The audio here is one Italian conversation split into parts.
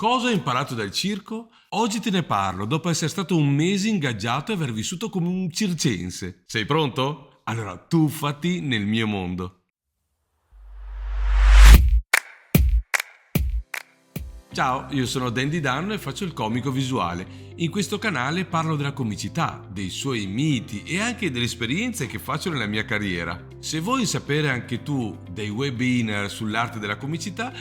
Cosa ho imparato dal circo? Oggi te ne parlo dopo essere stato un mese ingaggiato e aver vissuto come un circense. Sei pronto? Allora tuffati nel mio mondo. Ciao, io sono Dandy Dan e faccio il comico visuale. In questo canale parlo della comicità, dei suoi miti e anche delle esperienze che faccio nella mia carriera. Se vuoi sapere anche tu dei webinar sull'arte della comicità,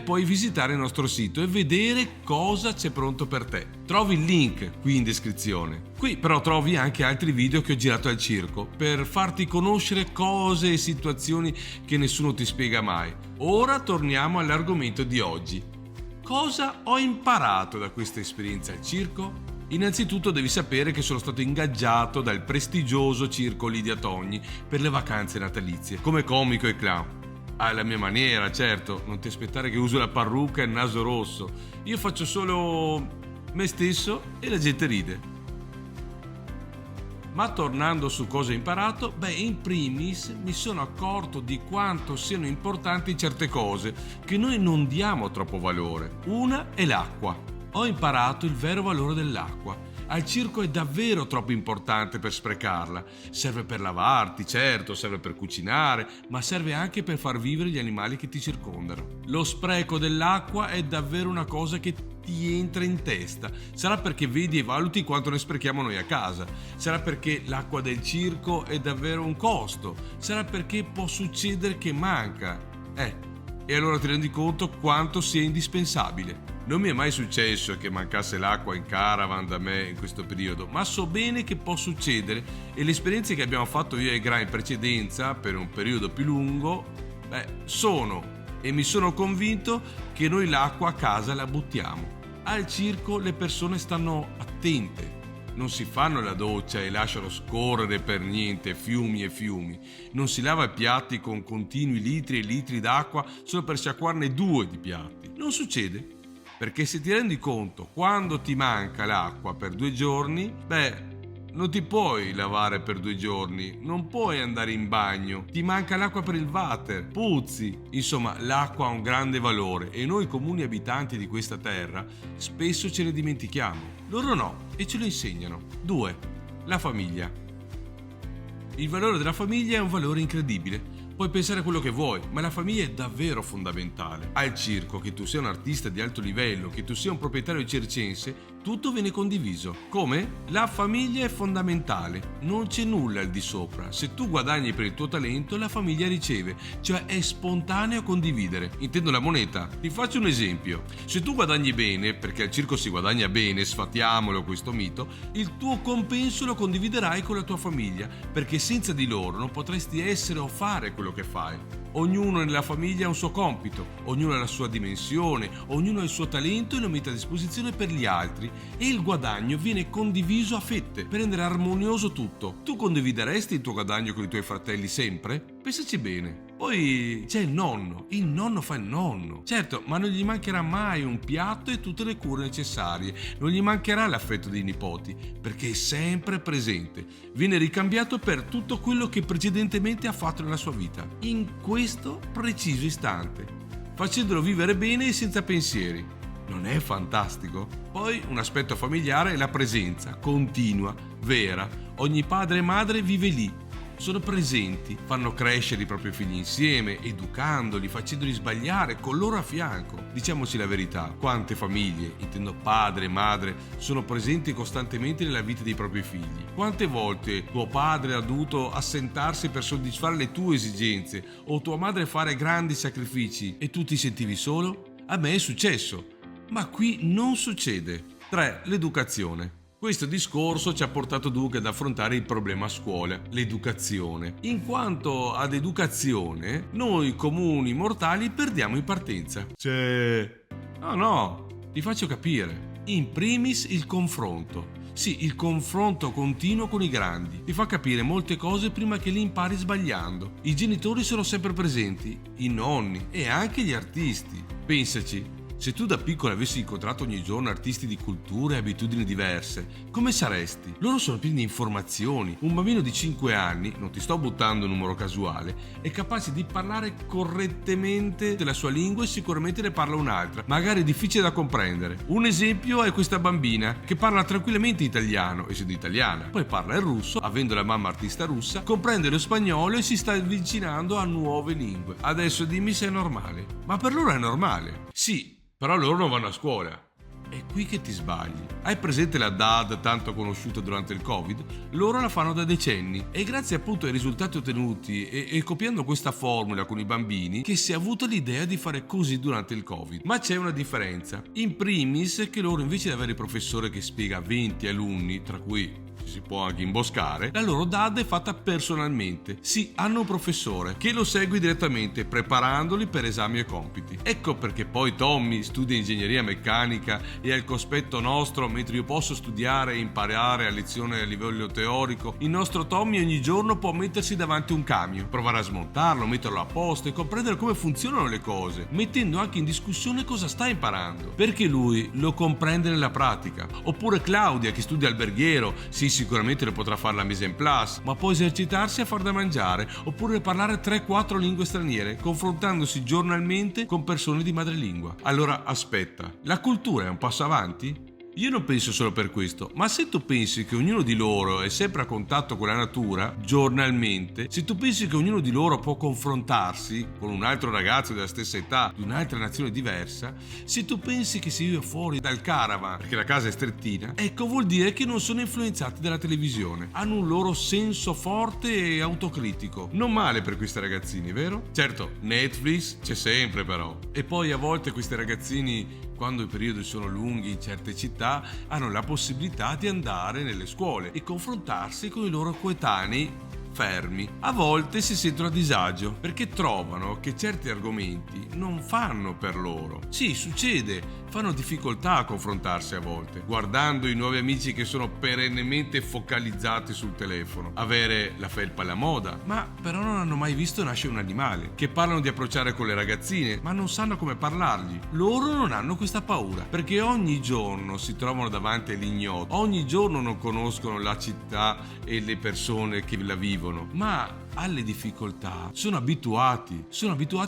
puoi visitare il nostro sito e vedere cosa c'è pronto per te. Trovi il link qui in descrizione. Qui però trovi anche altri video che ho girato al circo per farti conoscere cose e situazioni che nessuno ti spiega mai. Ora torniamo all'argomento di oggi. Cosa ho imparato da questa esperienza al circo? Innanzitutto devi sapere che sono stato ingaggiato dal prestigioso circo Lidia Togni per le vacanze natalizie, come comico e clown. Alla mia maniera, certo, non ti aspettare che uso la parrucca e il naso rosso. Io faccio solo me stesso e la gente ride. Ma tornando su cosa ho imparato, in primis mi sono accorto di quanto siano importanti certe cose che noi non diamo troppo valore. Una è l'acqua. Ho imparato il vero valore dell'acqua. Al circo è davvero troppo importante per sprecarla. Serve per lavarti, certo, serve per cucinare, ma serve anche per far vivere gli animali che ti circondano. Lo spreco dell'acqua è davvero una cosa che ti entra in testa. Sarà perché vedi e valuti quanto ne sprechiamo noi a casa. Sarà perché l'acqua del circo è davvero un costo. Sarà perché può succedere che manca. E allora ti rendi conto quanto sia indispensabile. Non mi è mai successo che mancasse l'acqua in caravan da me in questo periodo, ma so bene che può succedere e le esperienze che abbiamo fatto io e Gra in precedenza per un periodo più lungo, mi sono convinto che noi l'acqua a casa la buttiamo. Al circo le persone stanno attente. Non si fanno la doccia e lasciano scorrere per niente fiumi e fiumi. Non si lava i piatti con continui litri e litri d'acqua solo per sciacquarne 2 di piatti. Non succede. Perché se ti rendi conto, quando ti manca l'acqua per 2 giorni, non ti puoi lavare per 2 giorni, non puoi andare in bagno, ti manca l'acqua per il water, puzzi. Insomma, l'acqua ha un grande valore e noi comuni abitanti di questa terra spesso ce ne dimentichiamo. Loro no, e ce lo insegnano. 2. La famiglia. Il valore della famiglia è un valore incredibile. Puoi pensare a quello che vuoi, ma la famiglia è davvero fondamentale. Al circo, che tu sia un artista di alto livello, che tu sia un proprietario circense, tutto viene condiviso. Come? La famiglia è fondamentale, non c'è nulla al di sopra. Se tu guadagni per il tuo talento, la famiglia riceve, cioè è spontaneo condividere. Intendo la moneta. Ti faccio un esempio. Se tu guadagni bene, perché al circo si guadagna bene, sfatiamolo questo mito, il tuo compenso lo condividerai con la tua famiglia, perché senza di loro non potresti essere o fare quello che fai. Ognuno nella famiglia ha un suo compito, ognuno ha la sua dimensione, ognuno ha il suo talento e lo mette a disposizione per gli altri e il guadagno viene condiviso a fette per rendere armonioso tutto. Tu condivideresti il tuo guadagno con i tuoi fratelli sempre? Pensaci bene. Poi c'è il nonno fa il nonno. Certo, ma non gli mancherà mai un piatto e tutte le cure necessarie. Non gli mancherà l'affetto dei nipoti, perché è sempre presente. Viene ricambiato per tutto quello che precedentemente ha fatto nella sua vita, in questo preciso istante, facendolo vivere bene e senza pensieri. Non è fantastico? Poi un aspetto familiare è la presenza, continua, vera. Ogni padre e madre vive lì. Sono presenti, fanno crescere i propri figli insieme, educandoli, facendoli sbagliare con loro a fianco. Diciamoci la verità, quante famiglie, intendo padre e madre, sono presenti costantemente nella vita dei propri figli. Quante volte tuo padre ha dovuto assentarsi per soddisfare le tue esigenze o tua madre fare grandi sacrifici e tu ti sentivi solo? A me è successo, ma qui non succede. 3. L'educazione. Questo discorso ci ha portato dunque ad affrontare il problema scuola, l'educazione. In quanto ad educazione, noi comuni mortali perdiamo in partenza. No, ti faccio capire. In primis il confronto. Sì, il confronto continuo con i grandi. Ti fa capire molte cose prima che li impari sbagliando. I genitori sono sempre presenti, i nonni e anche gli artisti. Pensaci. Se tu da piccola avessi incontrato ogni giorno artisti di culture e abitudini diverse, come saresti? Loro sono pieni di informazioni. Un bambino di 5 anni, non ti sto buttando un numero casuale, è capace di parlare correttamente della sua lingua e sicuramente ne parla un'altra, magari difficile da comprendere. Un esempio è questa bambina che parla tranquillamente italiano, essendo italiana, poi parla il russo, avendo la mamma artista russa, comprende lo spagnolo e si sta avvicinando a nuove lingue. Adesso dimmi se è normale. Ma per loro è normale. Sì, però loro non vanno a scuola. È qui che ti sbagli. Hai presente la DAD tanto conosciuta durante il Covid? Loro la fanno da decenni e grazie appunto ai risultati ottenuti e copiando questa formula con i bambini che si è avuta l'idea di fare così durante il Covid. Ma c'è una differenza. In primis che loro invece di avere il professore che spiega a 20 alunni, tra cui si può anche imboscare, la loro DAD è fatta personalmente. Sì, hanno un professore che lo segue direttamente preparandoli per esami e compiti. Ecco perché poi Tommy studia ingegneria meccanica e ha il cospetto nostro, mentre io posso studiare e imparare a lezione a livello teorico. Il nostro Tommy ogni giorno può mettersi davanti un camion, provare a smontarlo, metterlo a posto e comprendere come funzionano le cose, mettendo anche in discussione cosa sta imparando, perché lui lo comprende nella pratica. Oppure Claudia che studia alberghiero, sì, sicuramente ne potrà fare la mise en place, ma può esercitarsi a far da mangiare oppure parlare 3-4 lingue straniere, confrontandosi giornalmente con persone di madrelingua. Allora aspetta, la cultura è un passo avanti? Io non penso solo per questo, ma se tu pensi che ognuno di loro è sempre a contatto con la natura, giornalmente, se tu pensi che ognuno di loro può confrontarsi con un altro ragazzo della stessa età, di un'altra nazione diversa, se tu pensi che si vive fuori dal caravan, perché la casa è strettina, ecco vuol dire che non sono influenzati dalla televisione, hanno un loro senso forte e autocritico. Non male per questi ragazzini, vero? Certo, Netflix c'è sempre però. E poi a volte questi ragazzini, quando i periodi sono lunghi in certe città, hanno la possibilità di andare nelle scuole e confrontarsi con i loro coetanei fermi. A volte si sentono a disagio perché trovano che certi argomenti non fanno per loro. Sì, succede, fanno difficoltà a confrontarsi a volte, guardando i nuovi amici che sono perennemente focalizzati sul telefono, avere la felpa alla moda, ma però non hanno mai visto nascere un animale, che parlano di approcciare con le ragazzine, ma non sanno come parlargli. Loro non hanno questa paura, perché ogni giorno si trovano davanti all'ignoto, ogni giorno non conoscono la città e le persone che la vivono, ma alle difficoltà sono abituati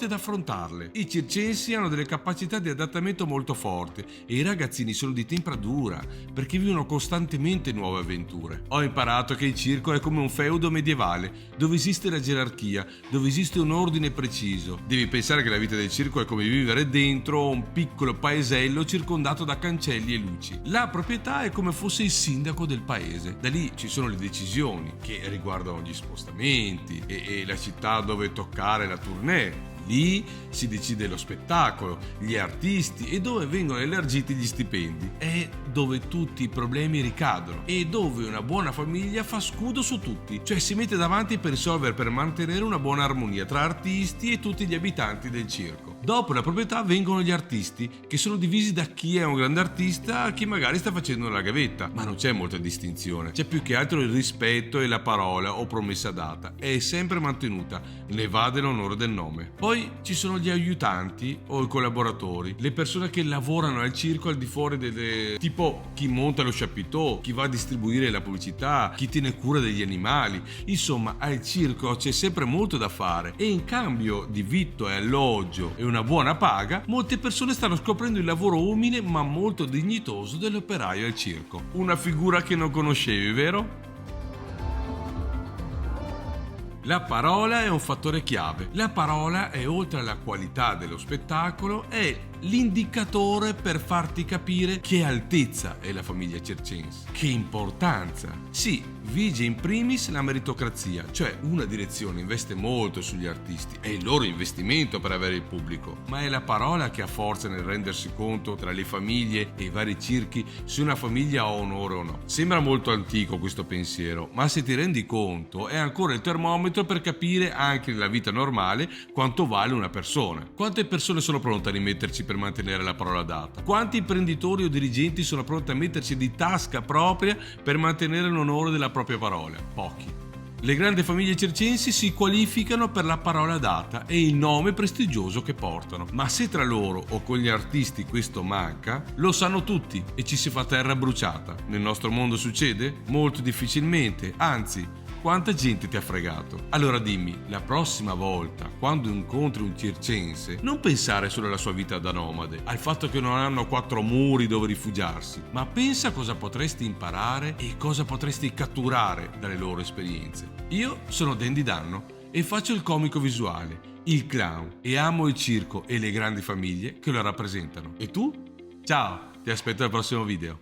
ad affrontarle. I circensi hanno delle capacità di adattamento molto forti e i ragazzini sono di tempra dura perché vivono costantemente nuove avventure. Ho imparato che il circo è come un feudo medievale dove esiste la gerarchia, dove esiste un ordine preciso. Devi pensare che la vita del circo è come vivere dentro un piccolo paesello circondato da cancelli e luci. La proprietà è come fosse il sindaco del paese. Da lì ci sono le decisioni che riguardano gli spostamenti e la città dove toccare la tournée. Lì si decide lo spettacolo, gli artisti e dove vengono elargiti gli stipendi. È dove tutti i problemi ricadono e dove una buona famiglia fa scudo su tutti, cioè si mette davanti per risolvere, per mantenere una buona armonia tra artisti e tutti gli abitanti del circo. Dopo la proprietà vengono gli artisti, che sono divisi da chi è un grande artista a chi magari sta facendo la gavetta, ma non c'è molta distinzione, c'è più che altro il rispetto e la parola o promessa data è sempre mantenuta, ne va dell'onore del nome. Poi ci sono gli aiutanti o i collaboratori, le persone che lavorano al circo al di fuori delle... tipo chi monta lo chapiteau, chi va a distribuire la pubblicità, chi tiene cura degli animali. Insomma, al circo c'è sempre molto da fare e in cambio di vitto e alloggio e una buona paga, molte persone stanno scoprendo il lavoro umile ma molto dignitoso dell'operaio al circo. Una figura che non conoscevi, vero? La parola è un fattore chiave. La parola è, oltre alla qualità dello spettacolo, è l'indicatore per farti capire che altezza è la famiglia circense, che importanza. Sì, vige in primis la meritocrazia, cioè una direzione investe molto sugli artisti, è il loro investimento per avere il pubblico, ma è la parola che ha forza nel rendersi conto tra le famiglie e i vari circhi se una famiglia ha onore o no. Sembra molto antico questo pensiero, ma se ti rendi conto è ancora il termometro per capire anche nella vita normale quanto vale una persona. Quante persone sono pronte a rimetterci per mantenere la parola data? Quanti imprenditori o dirigenti sono pronti a metterci di tasca propria per mantenere l'onore della propria parola? Pochi. Le grandi famiglie circensi si qualificano per la parola data e il nome prestigioso che portano, ma se tra loro o con gli artisti questo manca, lo sanno tutti e ci si fa terra bruciata. Nel nostro mondo succede? Molto difficilmente, anzi, quanta gente ti ha fregato? Allora dimmi, la prossima volta, quando incontri un circense, non pensare solo alla sua vita da nomade, al fatto che non hanno 4 muri dove rifugiarsi, ma pensa cosa potresti imparare e cosa potresti catturare dalle loro esperienze. Io sono Dandy Danno e faccio il comico visuale, il clown, e amo il circo e le grandi famiglie che lo rappresentano. E tu? Ciao, ti aspetto al prossimo video.